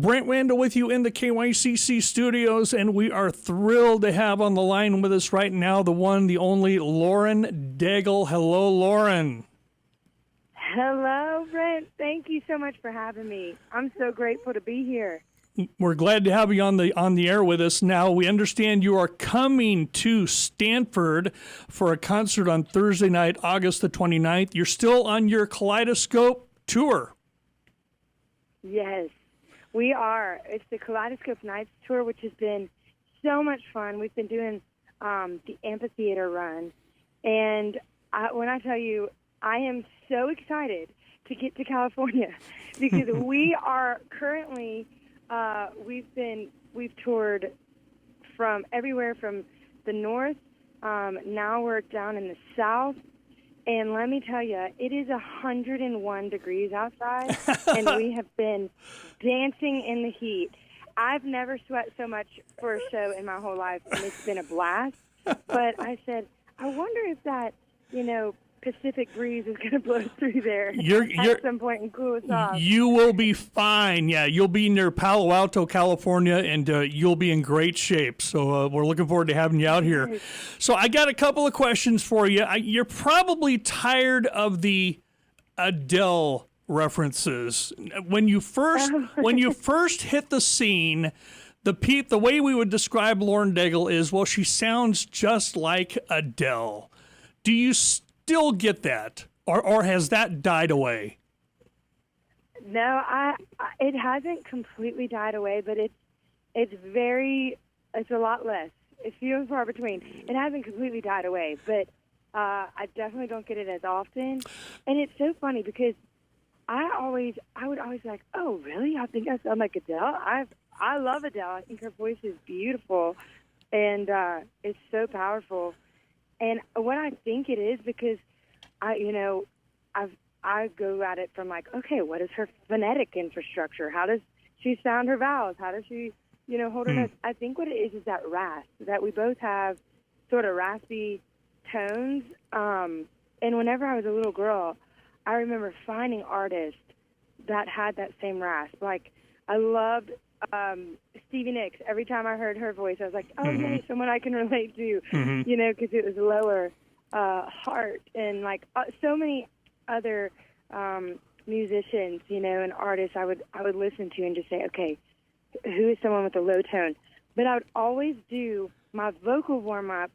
Brent Randall with you in the KYCC studios, and we are thrilled to have on the line with us right now the one, the only Lauren Daigle. Hello, Lauren. Hello, Brent. Thank you so much for having me. I'm so grateful to be here. We're glad to have you on the air with us. Now, we understand you are coming to Stanford for a concert on Thursday night, August the 29th. You're still on your Kaleidoscope Tour. Yes, we are. It's the Kaleidoscope Nights Tour, which has been so much fun. We've been doing the amphitheater run. And when I tell you, I am so excited to get to California because we are currently... we've toured from everywhere from the north. Now we're down in the south, and let me tell you, it is 101 degrees outside, and we have been dancing in the heat. I've never sweat so much for a show in my whole life, and it's been a blast. But I said, I wonder if that, Pacific breeze is going to blow through there at some point and cool us off. You will be fine. Yeah, you'll be near Palo Alto, California, and you'll be in great shape. So we're looking forward to having you out here. So I got a couple of questions for you. You're probably tired of the Adele references. When you first hit the scene, the way we would describe Lauren Daigle is, well, she sounds just like Adele. Do you still get that, or has that died away? No, it hasn't completely died away, but it's a lot less. It's few and far between. It hasn't completely died away, but I definitely don't get it as often. And it's so funny because I would always be like, oh, really? I think I sound like Adele. I love Adele. I think her voice is beautiful, and it's so powerful. And what I think it is, because I go at it from like, okay, what is her phonetic infrastructure? How does she sound her vowels? How does she, hold her notes? I think what it is that rasp, that we both have sort of raspy tones. And whenever I was a little girl, I remember finding artists that had that same rasp. Like, I loved Stevie Nicks. Every time I heard her voice, I was like, oh, yay, someone I can relate to, because it was lower heart. And, like, so many other musicians, and artists I would listen to and just say, okay, who is someone with a low tone? But I would always do my vocal warm-up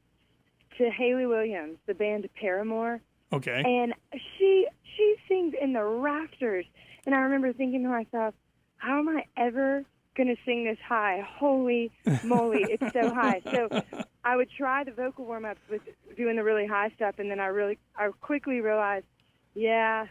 to Hayley Williams, the band Paramore. Okay. And she sings in the rafters. And I remember thinking to myself, how am I ever going to sing this high? Holy moly, it's so high. So I would try the vocal warm-ups with doing the really high stuff, and then I quickly realized, yeah,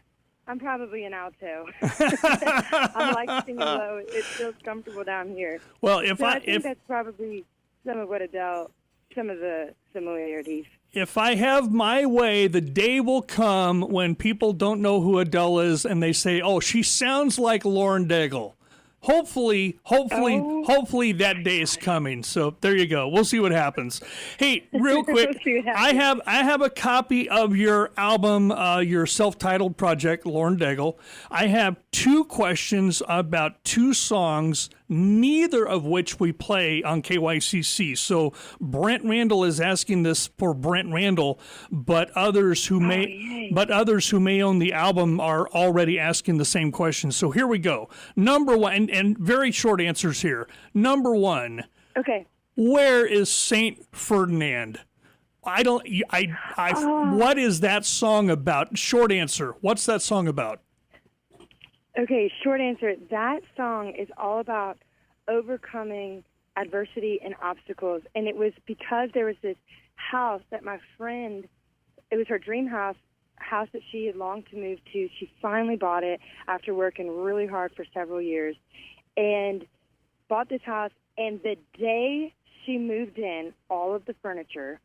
I'm probably an alto. I like singing low. It feels comfortable down here. Well, I think that's probably some of the similarities. If I have my way, the day will come when people don't know who Adele is and they say, oh, she sounds like Lauren Daigle. Hopefully that day is coming. So there you go. We'll see what happens. Hey, real quick, I have a copy of your album, your self-titled project, Lauren Daigle. I have 2 questions about 2 songs, neither of which we play on KYCC. So Brent Randall is asking this for Brent Randall, but others who may own the album are already asking the same question. So here we go. Number 1, and very short answers here. Number 1. Okay. Where is Saint Ferdinand? What is that song about? Short answer. What's that song about? Okay, short answer. That song is all about overcoming adversity and obstacles. And it was because there was this house that my friend, it was her dream house that she had longed to move to. She finally bought it after working really hard for several years and bought this house. And the day she moved in, all of the furniture,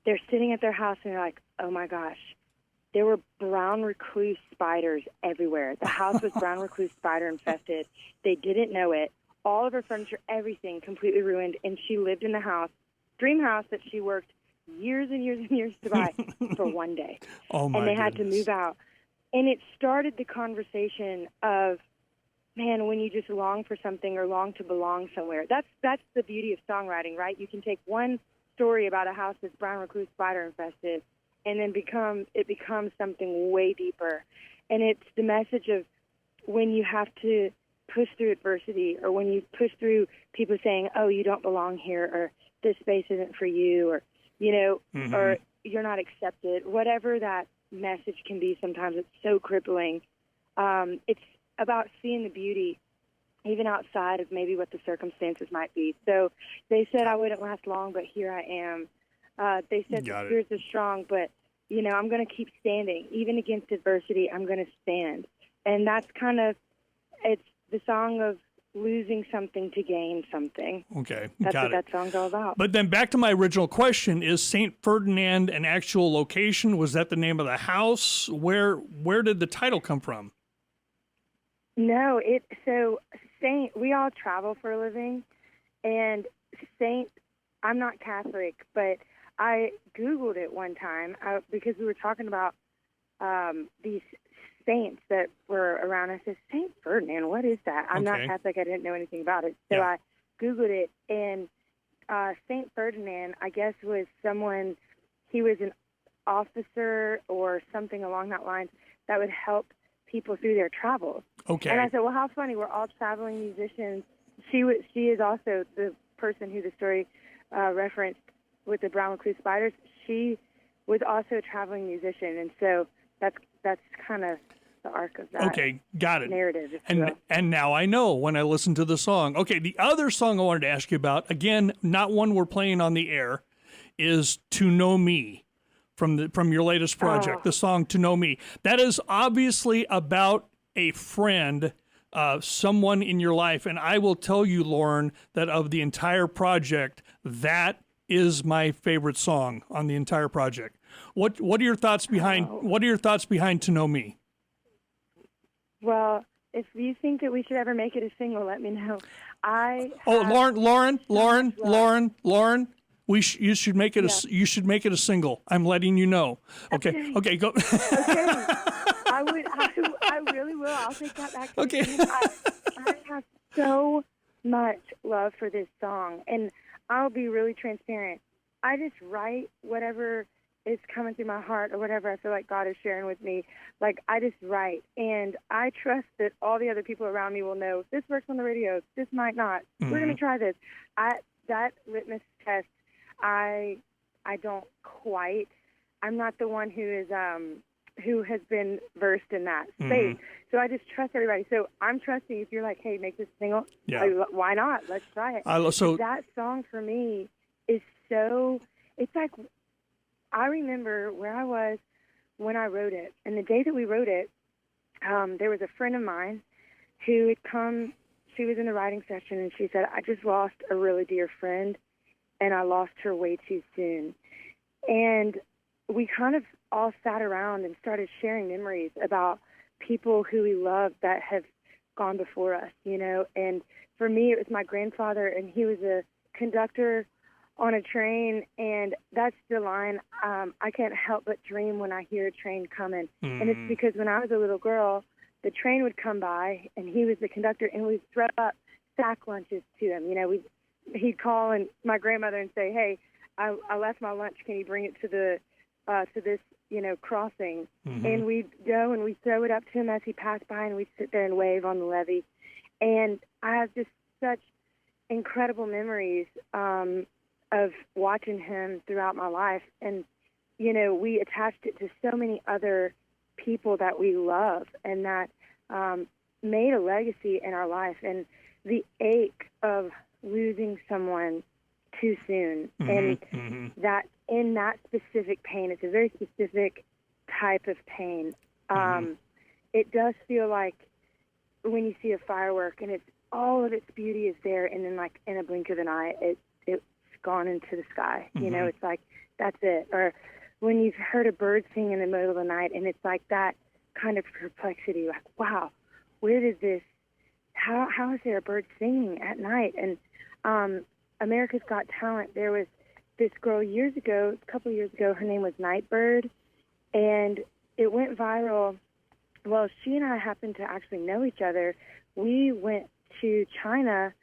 they're sitting at their house and they're like, oh my gosh, there were brown recluse spiders everywhere. The house was brown recluse spider infested. They didn't know it. All of her furniture, everything completely ruined. And she lived in the house, dream house that she worked years and years and years to buy for one day. Oh my And they had to goodness. move out. And it started the conversation of man, when you just long for something or long to belong somewhere. That's the beauty of songwriting, right? You can take one story about a house that's brown recluse spider infested, and then it becomes something way deeper. And it's the message of when you have to push through adversity, or when you push through people saying, oh, you don't belong here, or this space isn't for you, or, or you're not accepted, whatever that message can be. Sometimes it's so crippling. It's about seeing the beauty, even outside of maybe what the circumstances might be. So they said I wouldn't last long, but here I am. They said the spirits are strong, but, I'm going to keep standing. Even against adversity, I'm going to stand. And that's it's the song of losing something to gain something. Okay, that's got what it. That song's all about. But then back to my original question, is St. Ferdinand an actual location? Was that the name of the house? Where did the title come from? No, Saint, we all travel for a living, and Saint, I'm not Catholic, but I Googled it one time because we were talking about these saints that were around. I said, St. Ferdinand, what is that? I'm not Catholic. I didn't know anything about it. So I Googled it, and St. Ferdinand, I guess, was someone, he was an officer or something along that line that would help people through their travels. Okay. And I said, well, how funny. We're all traveling musicians. She is also the person who the story referenced with the brown recluse spiders. She was also a traveling musician, and so that's kind of the arc of that. Okay, got it. Narrative. And now I know when I listen to the song. Okay, the other song I wanted to ask you about, again, not one we're playing on the air, is "To Know Me" from your latest project. The song "To Know Me." That is obviously about a friend, someone in your life, and I will tell you, Lauren, that of the entire project, that is my favorite song on the entire project. What are your thoughts behind "To Know Me"? Well, if you think that we should ever make it a single, let me know. Lauren, you should make it you should make it a single. I'm letting you know. Okay, go. Okay. I really will. I'll take that back. Okay. I have so much love for this song, and I'll be really transparent. I just write whatever is coming through my heart or whatever I feel like God is sharing with me. Like, I just write, and I trust that all the other people around me will know, this works on the radio, this might not. We're going to try this. That litmus test, I don't quite. I'm not the one who has been versed in that space. So I just trust everybody. So I'm trusting if you're like, hey, make this single, why not? Let's try it. That song for me is so, it's like, I remember where I was when I wrote it. And the day that we wrote it, there was a friend of mine who had come. She was in the writing session, and she said, I just lost a really dear friend, and I lost her way too soon. And we kind of all sat around and started sharing memories about people who we loved that have gone before us, And for me, it was my grandfather, and he was a conductor on a train, and that's the line, I can't help but dream when I hear a train coming. And it's because when I was a little girl, the train would come by, and he was the conductor, and we'd throw up sack lunches to him. He'd call and my grandmother and say, hey, I left my lunch. Can you bring it to this, crossing? And we'd go and we'd throw it up to him as he passed by, and we'd sit there and wave on the levee. And I have just such incredible memories of watching him throughout my life. And, we attached it to so many other people that we love and that made a legacy in our life. And the ache of losing someone too soon, and that in that specific pain, it's a very specific type of pain. It does feel like when you see a firework and it's all of its beauty is there, and then like in a blink of an eye, it's gone into the sky. It's like, that's it. Or when you've heard a bird sing in the middle of the night, and it's like that kind of perplexity, like, wow, where did this, how is there a bird singing at night? And America's Got Talent, there was this girl a couple years ago, her name was Nightbird, and it went viral. Well, she and I happened to actually know each other we went to China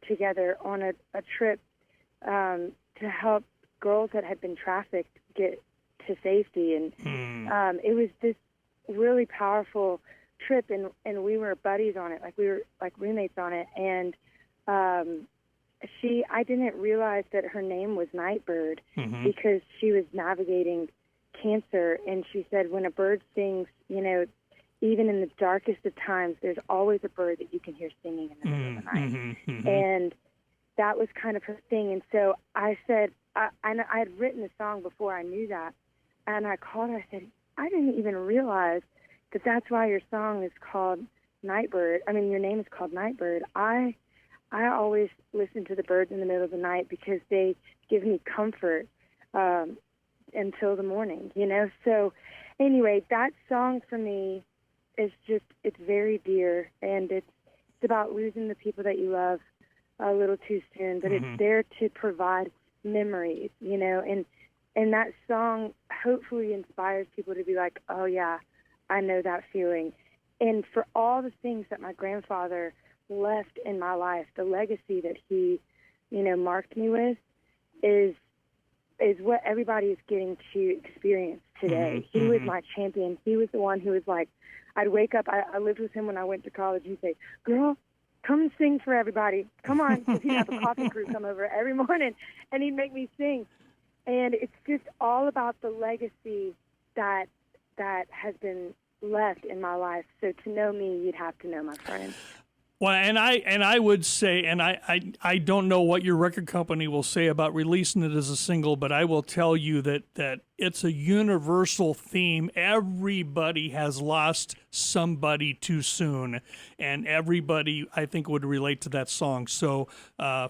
together on a trip to help girls that had been trafficked get to safety. And it was this really powerful trip, and we were buddies on it, like we were like roommates on it. And I didn't realize that her name was Nightbird because she was navigating cancer. And she said when a bird sings, you know, even in the darkest of times, there's always a bird that you can hear singing in the middle of the night. And that was kind of her thing. And so I said, I had written the song before I knew that. And I called her. I said, I didn't even realize that that's why your song is called Nightbird. I mean, your name is called Nightbird. I always listen to the birds in the middle of the night because they give me comfort until the morning, you know? So anyway, that song for me is just, it's very dear, and it's about losing the people that you love a little too soon, but it's there to provide memories, you know? And that song hopefully inspires people to be like, oh yeah, I know that feeling. And for all the things that my grandfather left in my life, the legacy that he, you know, marked me with is what everybody is getting to experience today. He was my champion. He was the one who was like, I'd wake up, I lived with him when I went to college. He'd say, girl, come and sing for everybody. Come on. Because he'd have a coffee crew come over every morning, and he'd make me sing. And it's just all about the legacy that has been left in my life. So to know me, you'd have to know my friend. Well, and I would say, and I don't know what your record company will say about releasing it as a single, but I will tell you that it's a universal theme. Everybody has lost somebody too soon, and everybody, I think, would relate to that song. So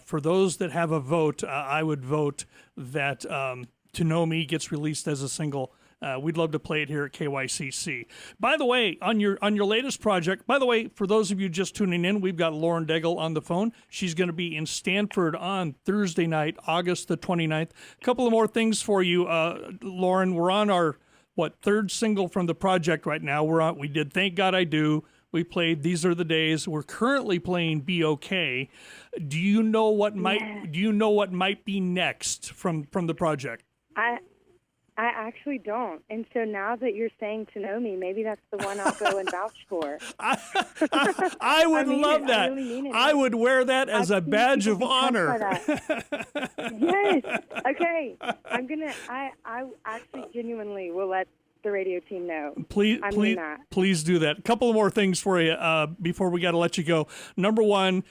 for those that have a vote, I would vote that To Know Me gets released as a single. We'd love to play it here at KYCC. By the way, on your latest project, by the way, for those of you just tuning in, we've got Lauren Daigle on the phone. She's going to be in Stanford on Thursday night, August the 29th. A couple of more things for you, Lauren. We're on our, third single from the project right now. We did Thank God I Do. We played These Are the Days. We're currently playing Be Okay. Do you know what might be next from the project? I actually don't. And so now that you're saying To Know Me, maybe that's the one I'll go and vouch for. I would love that. I really mean it. I would wear that as a badge of honor. Yes. Okay. I actually genuinely will let the radio team know. Please do that. A couple of more things for you before we got to let you go. Number one,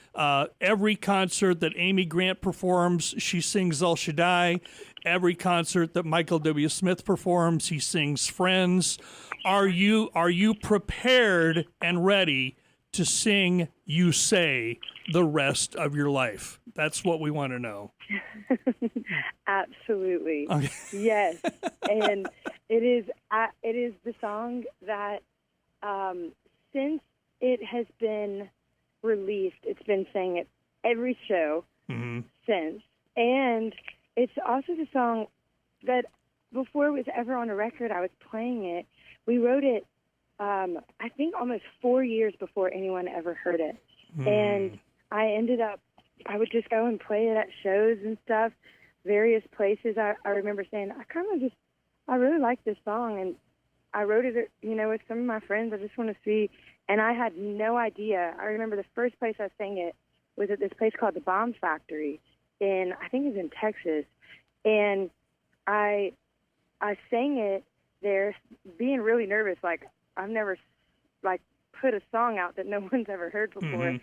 every concert that Amy Grant performs, she sings El Shaddai. Every concert that Michael W. Smith performs, he sings Friends. Are you prepared and ready to sing You Say the rest of your life? That's what we want to know. Absolutely. Okay. Yes. And it is the song that since it has been released, it's been sang at every show since. And it's also the song that before it was ever on a record, I was playing it. We wrote it, I think, almost 4 years before anyone ever heard it. And I would just go and play it at shows and stuff, various places. I remember saying, I really like this song, and I wrote it, with some of my friends. I just want to see, and I had no idea. I remember the first place I sang it was at this place called the Bomb Factory, I think it was in Texas, and I sang it there, being really nervous. Like, I've never put a song out that no one's ever heard before.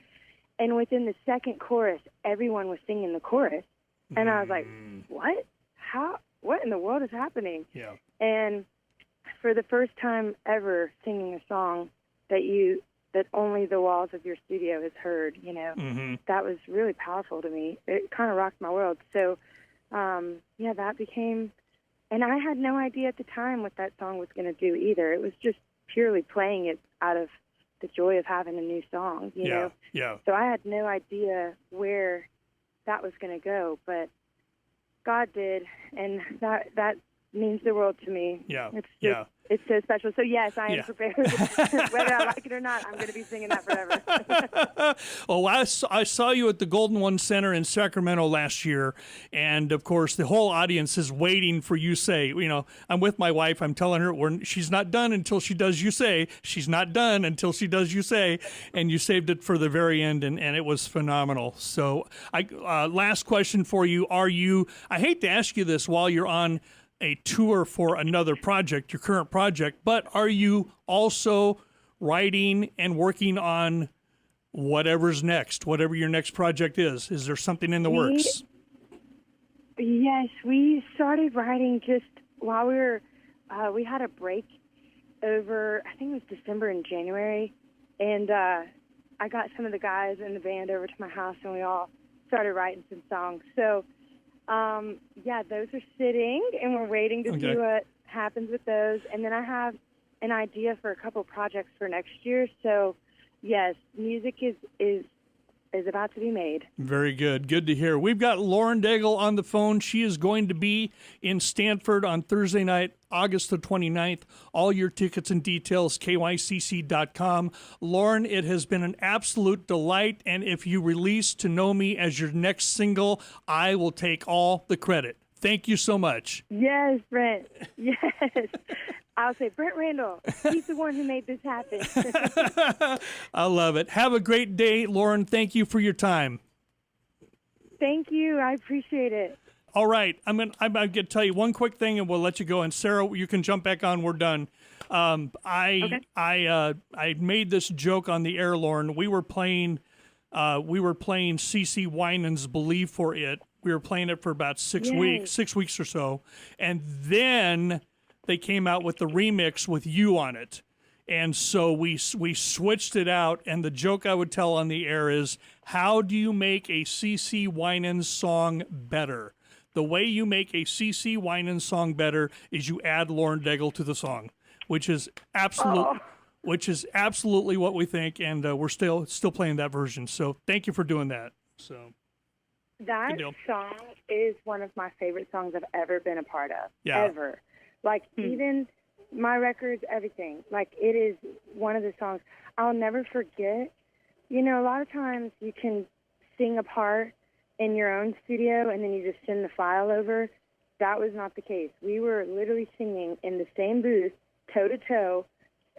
And within the second chorus, everyone was singing the chorus. And I was like, what? What in the world is happening? Yeah. And for the first time ever singing a song that only the walls of your studio has heard, that was really powerful to me. It kind of rocked my world. So, that became, and I had no idea at the time what that song was going to do either. It was just purely playing it out of the joy of having a new song, you know? Yeah. So I had no idea where that was going to go, but God did, and that means the world to me. Yeah. It's just it's so special. So yes, I am Yeah. prepared. Whether I like it or not, I'm going to be singing that forever. Oh, I saw you at the Golden One Center in Sacramento last year, and of course the whole audience is waiting for You Say. You know, I'm with my wife. I'm telling her she's not done until she does You Say. She's not done until she does You Say, and you saved it for the very end, and it was phenomenal. So, last question for you: I hate to ask you this while you're on a tour for another project, your current project, but are you also writing and working on whatever's next, whatever your next project is? Is there something in the works? Yes, we started writing just while we had a break over, I think it was December and January, and I got some of the guys in the band over to my house, and we all started writing some songs. So, those are sitting, and we're waiting to see what happens with those. And then I have an idea for a couple projects for next year. So, yes, music is about to be made. Very good. Good to hear. We've got Lauren Daigle on the phone. She is going to be in Stanford on Thursday night, August the 29th. All your tickets and details, KYCC.com. Lauren, it has been an absolute delight. And if you release To Know Me as your next single, I will take all the credit. Thank you so much. Yes, Brent. Yes. I'll say, Brent Randall, he's the one who made this happen. I love it. Have a great day, Lauren. Thank you for your time. Thank you. I appreciate it. All right. I'm going to tell you one quick thing, and we'll let you go. And Sarah, you can jump back on. We're done. I made this joke on the air, Lauren. We were playing CC Winans' "Believe for It." We were playing it for about 6 weeks or so, and then they came out with the remix with you on it. And so we switched it out, and the joke I would tell on the air is, how do you make a CC Winans song better? The way you make a CC Winans song better is you add Lauren Daigle to the song, which is absolutely what we think, and we're still playing that version. So thank you for doing that. So that song is one of my favorite songs I've ever been a part of. Yeah. Ever. Like, even my records, everything. Like, it is one of the songs I'll never forget. You know, a lot of times you can sing a part in your own studio and then you just send the file over. That was not the case. We were literally singing in the same booth, toe-to-toe.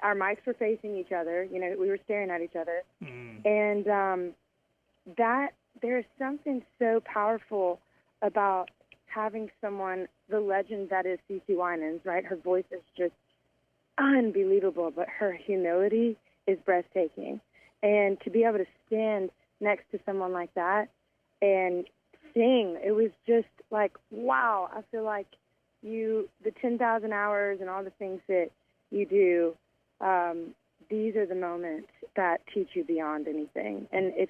Our mics were facing each other. You know, we were staring at each other. And there's something so powerful about having someone, the legend that is CC Winans, right? Her voice is just unbelievable, but her humility is breathtaking. And to be able to stand next to someone like that and sing, it was just like, wow. I feel like the 10,000 hours and all the things that you do, these are the moments that teach you beyond anything. And it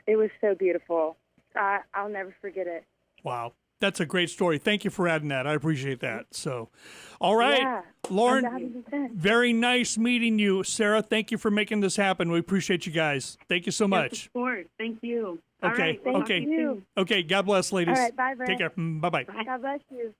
was so beautiful. I'll never forget it. Wow. That's a great story. Thank you for adding that. I appreciate that. So, all right, Yeah, Lauren, very nice meeting you. Sarah, thank you for making this happen. We appreciate you guys. Thank you so much. Yes, of course. Thank you. Okay, All right, okay. Okay, God bless, ladies. All right, bye, Brent. Take care. Bye-bye. God bless you.